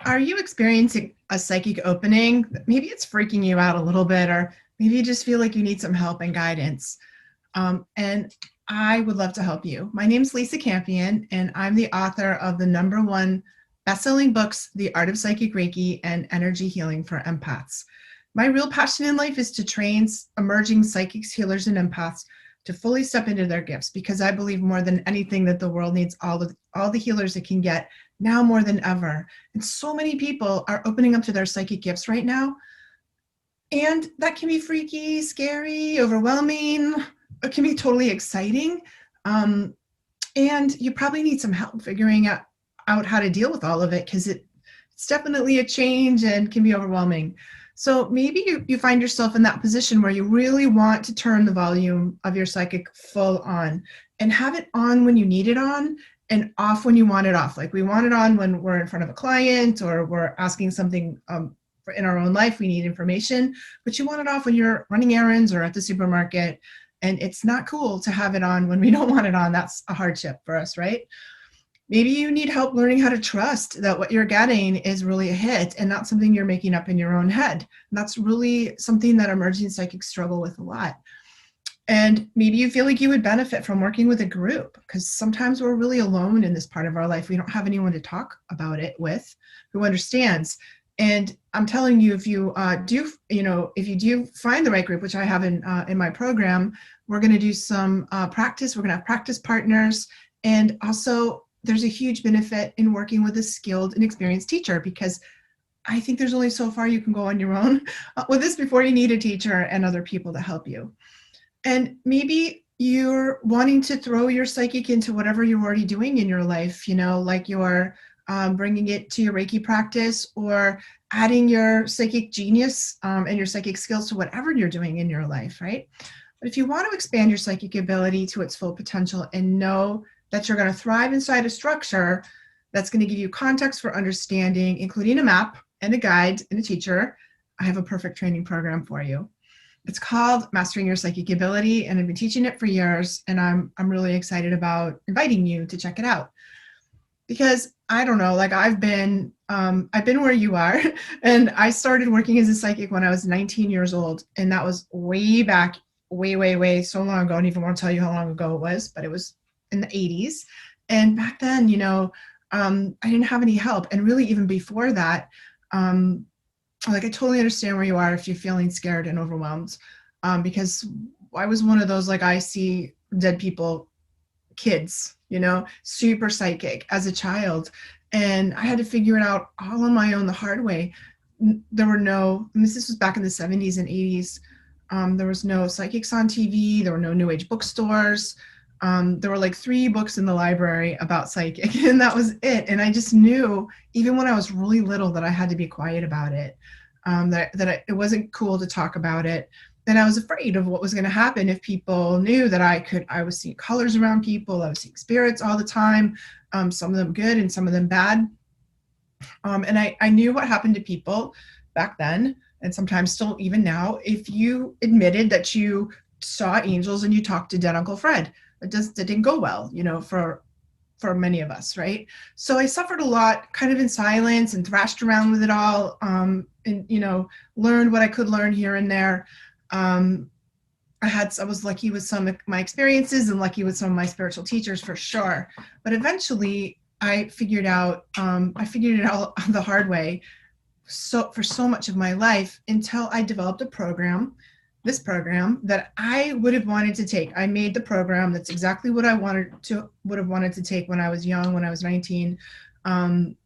Are you experiencing a psychic opening? Maybe it's freaking you out a little bit, or maybe you just feel like you need some help and guidance. And I would love to help you. My name is Lisa Campion, and I'm the author of the #1 best-selling books, The Art of Psychic Reiki and Energy Healing for Empaths. My real passion in life is to train emerging psychics, healers, and empaths to fully step into their gifts, because I believe more than anything that the world needs all the healers it can get now more than ever. And so many people are opening up to their psychic gifts right now. And that can be freaky, scary, overwhelming. It can be totally exciting. Um, and you probably need some help figuring out how to deal with all of it, because it's definitely a change and can be overwhelming. So maybe you find yourself in that position where you really want to turn the volume of your psychic full on and have it on when you need it on and off when you want it off. Like we want it on when we're in front of a client or we're asking something in our own life, we need information, but you want it off when you're running errands or at the supermarket. And it's not cool to have it on when we don't want it on. That's a hardship for us, right? Maybe you need help learning how to trust that what you're getting is really a hit and not something you're making up in your own head. And that's really something that emerging psychics struggle with a lot. And maybe you feel like you would benefit from working with a group, because sometimes we're really alone in this part of our life. We don't have anyone to talk about it with who understands. And I'm telling you, if you if you do find the right group, which I have in my program, we're going to do some practice. We're going to have practice partners, and also there's a huge benefit in working with a skilled and experienced teacher, because I think there's only so far you can go on your own with this before you need a teacher and other people to help you. And maybe you're wanting to throw your psychic into whatever you're already doing in your life, like you're bringing it to your Reiki practice or adding your psychic genius and your psychic skills to whatever you're doing in your life, right? But if you want to expand your psychic ability to its full potential and know that you're going to thrive inside a structure that's going to give you context for understanding, including a map and a guide and a teacher, I have a perfect training program for you. It's called Mastering Your Psychic Ability, and I've been teaching it for years, and I'm really excited about inviting you to check it out. Because I don't know, like I've been where you are, and I started working as a psychic when I was 19 years old, and that was way back, way so long ago. I don't even want to tell you how long ago it was, but it was in the 80s. And back then, I didn't have any help, and really even before that, like I totally understand where you are if you're feeling scared and overwhelmed, because I was one of those, like, I see dead people kids, super psychic as a child, and I had to figure it out all on my own the hard way. There were this was back in the 70s and 80s. There was no psychics on TV. There were no new age bookstores. There were like 3 books in the library about psychic, and that was it. And I just knew, even when I was really little, that I had to be quiet about it, it wasn't cool to talk about it. And I was afraid of what was going to happen if people knew that I was seeing colors around people. I was seeing spirits all the time, some of them good and some of them bad. And I knew what happened to people back then, and sometimes still even now, if you admitted that you saw angels and you talked to dead Uncle Fred. That didn't go well, for many of us, right? So I suffered a lot, kind of in silence, and thrashed around with it all, and learned what I could learn here and there. I was lucky with some of my experiences and lucky with some of my spiritual teachers for sure. But eventually I figured it out the hard way. So for so much of my life, until I developed this program that I would have wanted to take. I made the program that's exactly what I would have wanted to take when I was young, when I was 19. And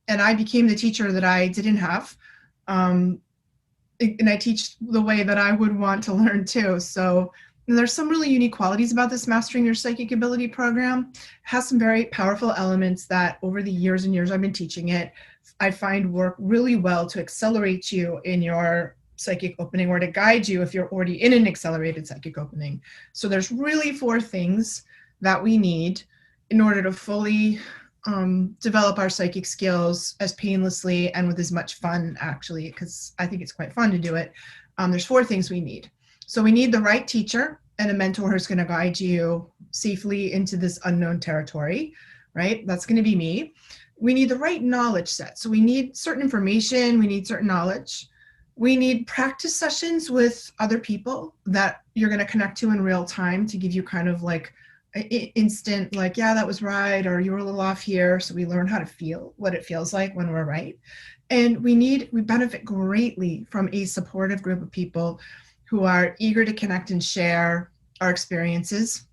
I became the teacher that I didn't have. And I teach the way that I would want to learn too. So there's some really unique qualities about this Mastering Your Psychic Ability program. It has some very powerful elements that over the years and years I've been teaching it, I find work really well to accelerate you in your psychic opening, or to guide you if you're already in an accelerated psychic opening. So there's really 4 things that we need in order to fully develop our psychic skills as painlessly and with as much fun, actually, because I think it's quite fun to do it. There's 4 things we need. So we need the right teacher and a mentor who's going to guide you safely into this unknown territory, right? That's going to be me. We need the right knowledge set. So we need certain information, we need certain knowledge. We need practice sessions with other people that you're going to connect to in real time to give you kind of like instant, like, yeah, that was right, or you were a little off here. So we learn how to feel what it feels like when we're right. And we benefit greatly from a supportive group of people who are eager to connect and share our experiences.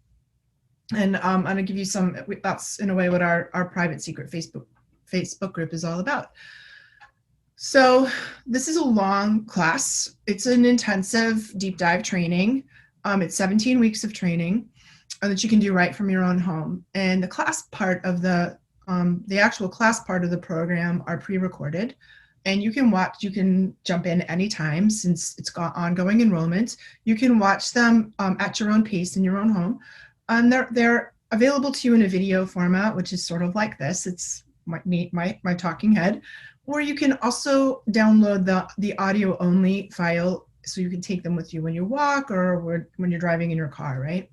And I'm going to give you some, that's in a way what our private secret Facebook group is all about. So this is a long class. It's an intensive deep dive training. It's 17 weeks of training that you can do right from your own home. And the class part of the actual class part of the program are pre-recorded, and you can jump in anytime since it's got ongoing enrollment. You can watch them at your own pace in your own home. And they're available to you in a video format, which is sort of like this. It's my talking head. Or you can also download the audio only file, so you can take them with you when you walk or when you're driving in your car, right?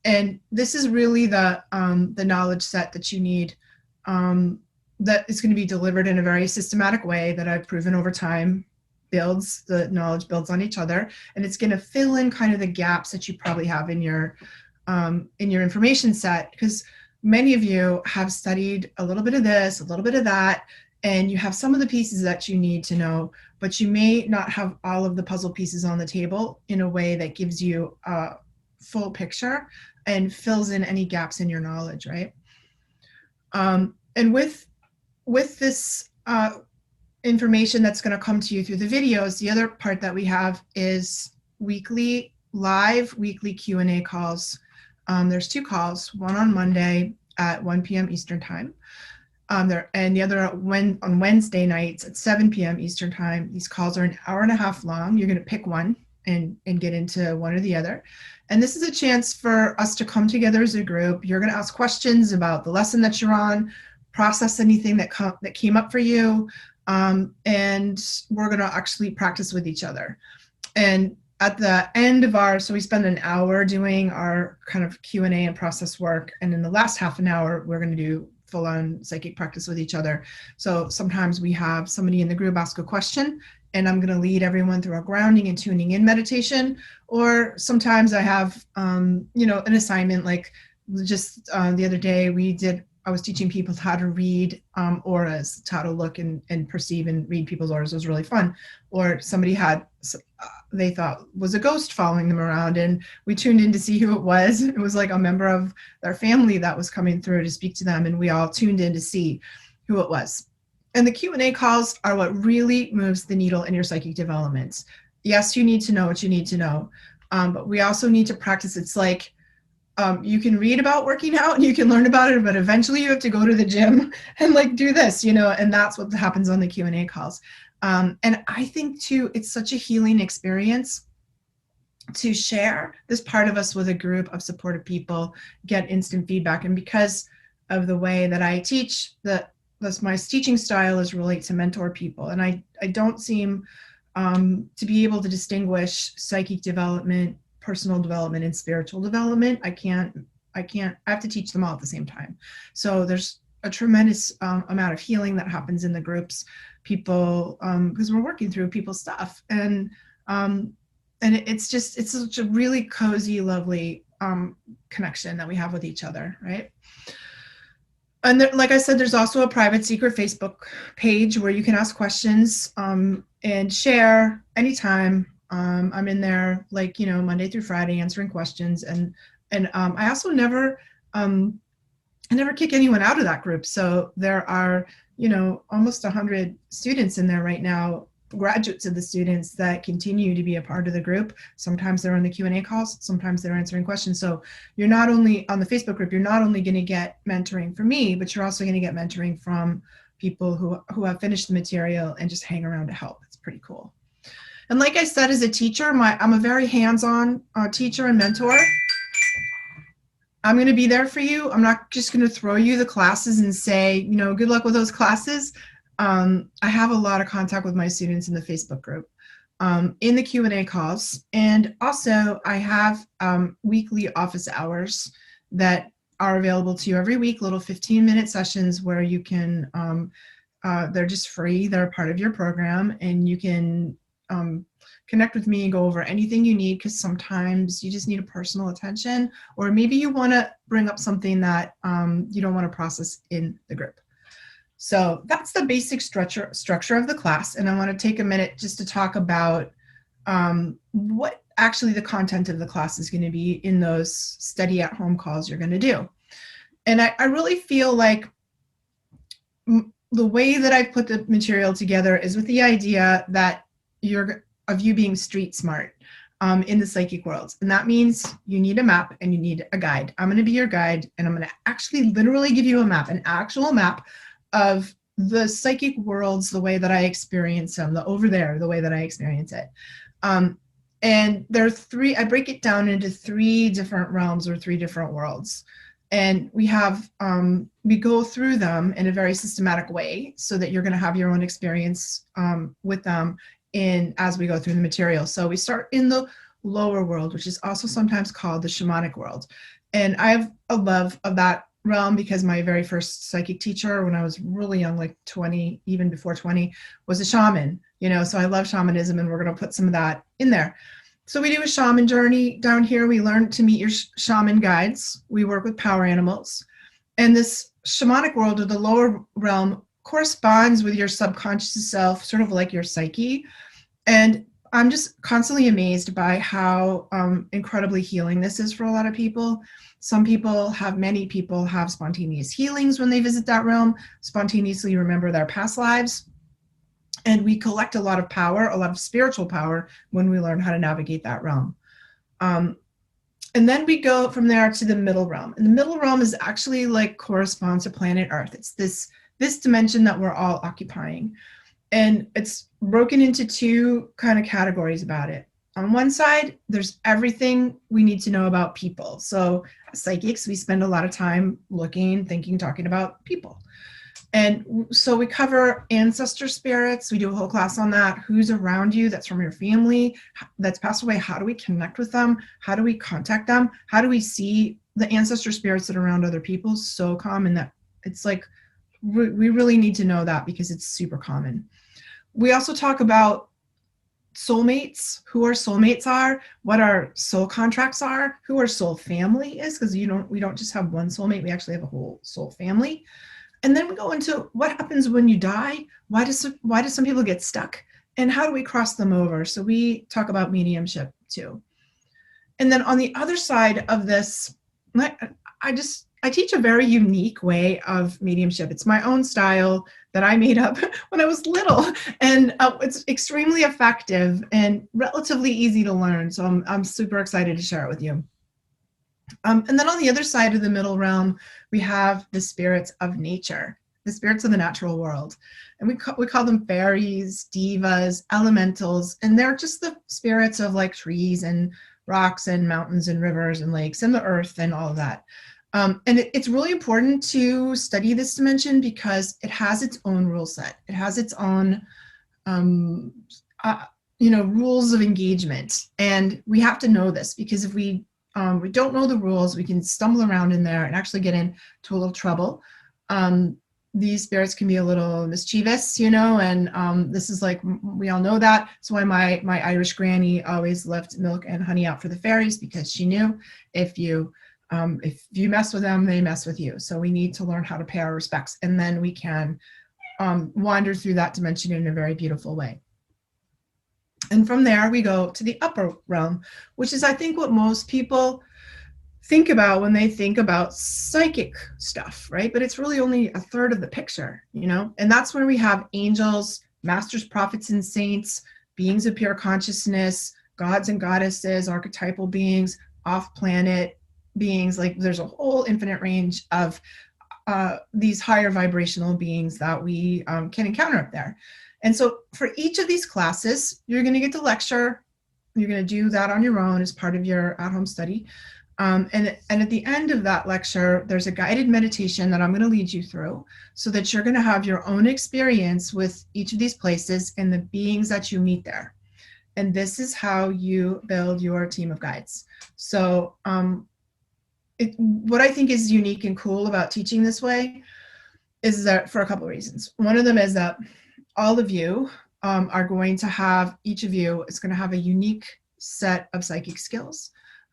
And this is really the knowledge set that you need, that is going to be delivered in a very systematic way that I've proven over time the knowledge builds on each other, and it's going to fill in kind of the gaps that you probably have in your information set, because many of you have studied a little bit of this, a little bit of that, and you have some of the pieces that you need to know, but you may not have all of the puzzle pieces on the table in a way that gives you a full picture and fills in any gaps in your knowledge, right? And with this information that's going to come to you through the videos, the other part that we have is weekly Q&A calls. There's 2 calls, one on Monday at 1 p.m. Eastern time, and the other on Wednesday nights at 7 p.m. Eastern time. These calls are an hour and a half long. You're going to pick one and get into one or the other. And this is a chance for us to come together as a group. You're going to ask questions about the lesson that you're on, process anything that came up for you, and we're going to actually practice with each other. And at the end of so we spend an hour doing our kind of Q&A and process work, and in the last half an hour, we're going to do full-on psychic practice with each other. So sometimes we have somebody in the group ask a question, and I'm going to lead everyone through a grounding and tuning in meditation. Or sometimes I have, an assignment, like just the other day I was teaching people how to read auras, how to look and perceive and read people's auras. It was really fun. Or somebody they thought was a ghost following them around, and we tuned in to see who it was. It was like a member of their family that was coming through to speak to them, and we all tuned in to see who it was. And the Q&A calls are what really moves the needle in your psychic development. Yes, you need to know what you need to know, but we also need to practice. It's like, you can read about working out and you can learn about it, but eventually you have to go to the gym and like do this, and that's what happens on the Q&A calls. And I think too, it's such a healing experience to share this part of us with a group of supportive people, get instant feedback. And because of the way that I teach, my teaching style is really to mentor people. And I don't seem to be able to distinguish psychic development, personal development, and spiritual development. I have to teach them all at the same time. So there's a tremendous amount of healing that happens in the groups, people, because we're working through people's stuff. And it's such a really cozy, lovely connection that we have with each other, right? And like I said, there's also a private secret Facebook page where you can ask questions and share anytime. I'm in there, like, Monday through Friday answering questions. And I also never kick anyone out of that group. So there are, almost 100 students in there right now, graduates of the students that continue to be a part of the group. Sometimes they're on the Q&A calls, sometimes they're answering questions. So you're not only on the Facebook group, you're not only going to get mentoring from me, but you're also going to get mentoring from people who have finished the material and just hang around to help. It's pretty cool. And like I said, as a teacher, I'm a very hands-on teacher and mentor. I'm going to be there for you. I'm not just going to throw you the classes and say, good luck with those classes. I have a lot of contact with my students in the Facebook group, in the Q&A calls. And also I have weekly office hours that are available to you every week, little 15-minute sessions where you can, they're just free. They're part of your program, and you can connect with me and go over anything you need, because sometimes you just need a personal attention, or maybe you want to bring up something that you don't want to process in the group. So that's the basic structure of the class. And I want to take a minute just to talk about what actually the content of the class is going to be in those study at home calls you're going to do. And I really feel like the way that I've put the material together is with the idea that of you being street smart in the psychic world. And that means you need a map and you need a guide. I'm going to be your guide, and I'm going to actually literally give you a map, an actual map of the psychic worlds, the way that I experience them, the over there, the way that I experience it. And there are three, I break it down into 3 different realms or 3 different worlds. And we have, we go through them in a very systematic way so that you're going to have your own experience with them as we go through the material. So we start in the lower world, which is also sometimes called the shamanic world. And I have a love of that realm because my very first psychic teacher when I was really young, like 20, even before 20, was a shaman, so I love shamanism, and we're going to put some of that in there. So we do a shaman journey down here. We learn to meet your shaman guides. We work with power animals. And this shamanic world, or the lower realm, corresponds with your subconscious self, sort of like your psyche. And I'm just constantly amazed by how incredibly healing this is for a lot of people. Many people have spontaneous healings when they visit that realm, spontaneously remember their past lives. And we collect a lot of power, a lot of spiritual power, when we learn how to navigate that realm. And then we go from there to the middle realm. And the middle realm is actually corresponds to planet Earth. It's this dimension that we're all occupying. And it's broken into 2 kind of categories about it. On one side, there's everything we need to know about people. So as psychics, we spend a lot of time looking, thinking, talking about people. And so we cover ancestor spirits. We do a whole class on that. Who's around you that's from your family that's passed away? How do we connect with them? How do we contact them? How do we see the ancestor spirits that are around other people? So common that it's like we really need to know that because it's super common. We also talk about soulmates, who our soulmates are, what our soul contracts are, who our soul family is, because we don't just have one soulmate, we actually have a whole soul family. And then we go into what happens when you die. Why do some people get stuck? And how do we cross them over? So we talk about mediumship too. And then on the other side of this, I teach a very unique way of mediumship. It's my own style that I made up when I was little. And it's extremely effective and relatively easy to learn. So I'm super excited to share it with you. And then on the other side of the middle realm, we have the spirits of nature, the spirits of the natural world. And we call them fairies, divas, elementals, and they're just the spirits of trees and rocks and mountains and rivers and lakes and the earth and all of that. And it's really important to study this dimension because it has its own rule set. It has its own, rules of engagement. And we have to know this because if we don't know the rules, we can stumble around in there and actually get into a little trouble. These spirits can be a little mischievous, and this is we all know that. That's why my Irish granny always left milk and honey out for the fairies, because she knew if you mess with them, they mess with you. So we need to learn how to pay our respects, and then we can wander through that dimension in a very beautiful way. And from there, we go to the upper realm, which is, I think, what most people think about when they think about psychic stuff, right? But it's really only a third of the picture, And that's where we have angels, masters, prophets, and saints, beings of pure consciousness, gods and goddesses, archetypal beings, off-planet beings. There's a whole infinite range of these higher vibrational beings that we can encounter up there. And so for each of these classes, you're going to get to lecture. You're going to do that on your own as part of your at-home study. And at the end of that lecture, there's a guided meditation that I'm going to lead you through so that you're going to have your own experience with each of these places and the beings that you meet there. And this is how you build your team of guides. So what I think is unique and cool about teaching this way is that for a couple of reasons. One of them is that all of you are going to have, each of you is going to have a unique set of psychic skills.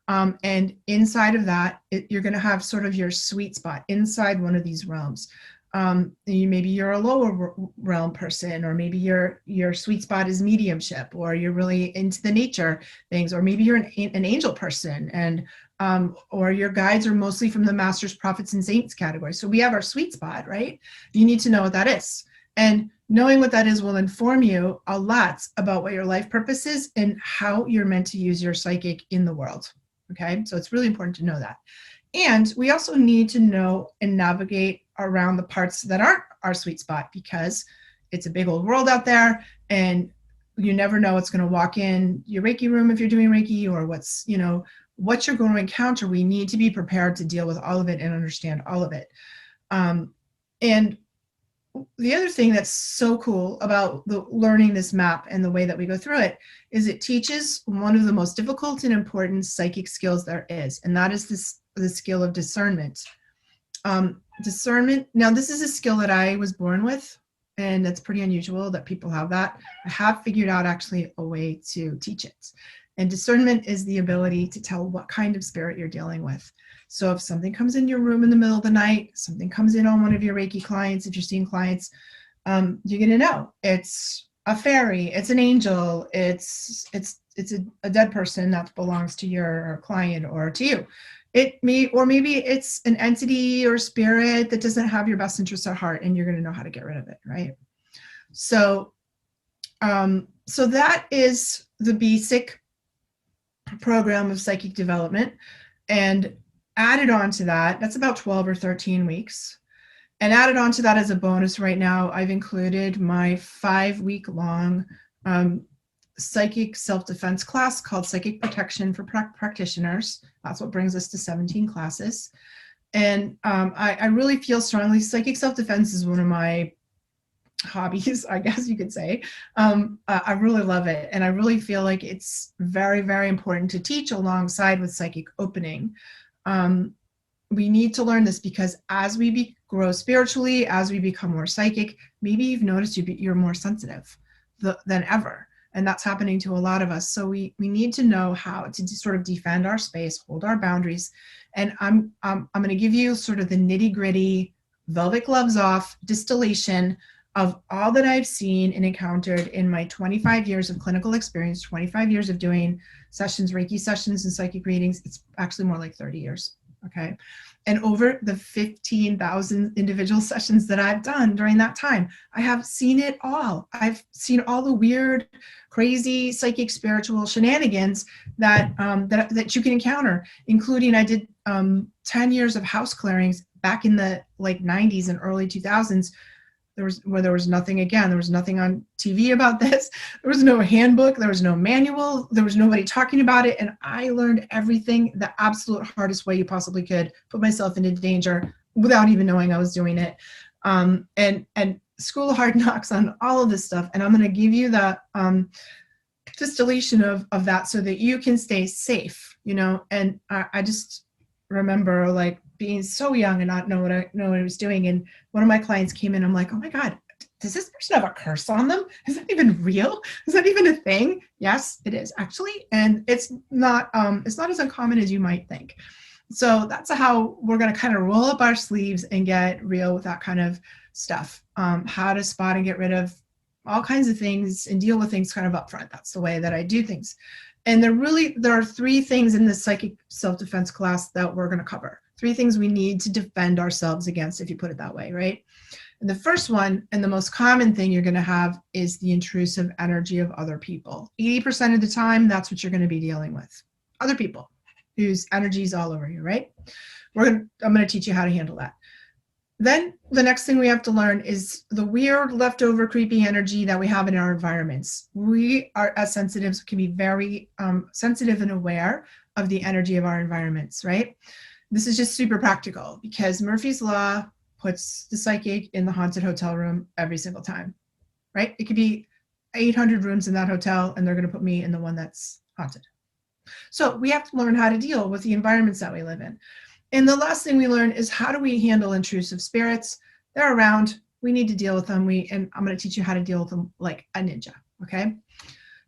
And inside of that, you're going to have sort of your sweet spot inside one of these realms. Maybe you're a lower realm person, or maybe your sweet spot is mediumship, or you're really into the nature things, or maybe you're an angel person, and or your guides are mostly from the masters, prophets, and saints category. So we have our sweet spot, right? You need to know what that is. And knowing what that is will inform you a lot about what your life purpose is and how you're meant to use your psychic in the world. Okay, so it's really important to know that. And we also need to know and navigate around the parts that aren't our sweet spot, because it's a big old world out there, and you never know what's going to walk in your Reiki room if you're doing Reiki, or what you're going to encounter. We need to be prepared to deal with all of it and understand all of it. And the other thing that's so cool about learning this map and the way that we go through it is it teaches one of the most difficult and important psychic skills there is, and that is the skill of discernment. Discernment, now this is a skill that I was born with, and that's pretty unusual that people have that. I have figured out actually a way to teach it. And discernment is the ability to tell what kind of spirit you're dealing with. So if something comes in your room in the middle of the night, something comes in on one of your Reiki clients, if you're seeing clients, you're going to know it's a fairy, it's an angel, it's a dead person that belongs to your client or to you. Or maybe it's an entity or spirit that doesn't have your best interests at heart, and you're going to know how to get rid of it, right? So that is the basic program of psychic development. And added on to that, that's about 12 or 13 weeks. And added on to that as a bonus right now, I've included my 5-week-long psychic self-defense class called Psychic Protection for Practitioners. That's what brings us to 17 classes. And I really feel strongly psychic self-defense is one of my hobbies, I guess you could say. I really love it. And I really feel like it's very, very important to teach alongside with psychic opening. We need to learn this because as we grow spiritually, as we become more psychic, maybe you've noticed you're more sensitive than ever. And that's happening to a lot of us. So we need to know how to sort of defend our space, hold our boundaries. And I'm going to give you sort of the nitty gritty, velvet gloves off distillation of all that I've seen and encountered in my 25 years of clinical experience, 25 years of doing sessions, Reiki sessions and psychic readings. It's actually more like 30 years. Okay. And over the 15,000 individual sessions that I've done during that time, I have seen it all. I've seen all the weird, crazy psychic spiritual shenanigans that you can encounter, including I did 10 years of house clearings back in the like 90s and early 2000s. There was nothing, again, there was nothing on TV about this. There was no handbook, there was no manual, there was nobody talking about it. And I learned everything the absolute hardest way you possibly could, put myself into danger without even knowing I was doing it. And School of Hard Knocks on all of this stuff. And I'm going to give you the distillation of that so that you can stay safe, and I just remember like being so young and not know what I was doing. And one of my clients came in, I'm like, oh my God, does this person have a curse on them? Is that even real? Is that even a thing? Yes, it is actually. And it's not as uncommon as you might think. So that's how we're going to kind of roll up our sleeves and get real with that kind of stuff. How to spot and get rid of all kinds of things and deal with things kind of upfront. That's the way that I do things. And there are 3 things in this psychic self-defense class that we're going to cover. 3 things we need to defend ourselves against, if you put it that way, right? And the first one, and the most common thing you're going to have, is the intrusive energy of other people. 80% of the time, that's what you're going to be dealing with. Other people whose energy is all over you, right? I'm going to teach you how to handle that. Then the next thing we have to learn is the weird leftover creepy energy that we have in our environments. We are, as sensitives, can be very sensitive and aware of the energy of our environments, right? This is just super practical because Murphy's Law puts the psychic in the haunted hotel room every single time, right? It could be 800 rooms in that hotel and they're going to put me in the one that's haunted. So we have to learn how to deal with the environments that we live in. And the last thing we learn is how do we handle intrusive spirits? They're around. We need to deal with them. And I'm going to teach you how to deal with them like a ninja. Okay.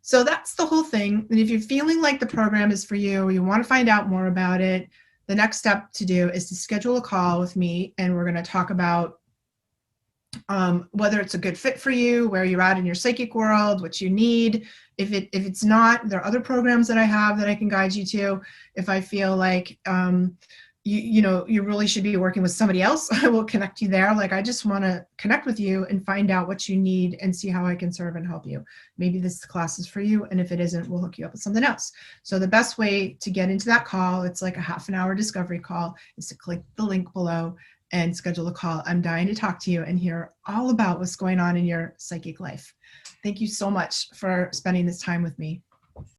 So that's the whole thing. And if you're feeling like the program is for you, or you want to find out more about it, the next step to do is to schedule a call with me, and we're going to talk about whether it's a good fit for you, where you're at in your psychic world, what you need. If it's not, there are other programs that I have that I can guide you to. If I feel like you really should be working with somebody else, I will connect you there. Like, I just want to connect with you and find out what you need and see how I can serve and help you. Maybe this class is for you, and if it isn't, we'll hook you up with something else. So the best way to get into that call, it's like a half-an-hour discovery call, is to click the link below and schedule a call. I'm dying to talk to you and hear all about what's going on in your psychic life. Thank you so much for spending this time with me.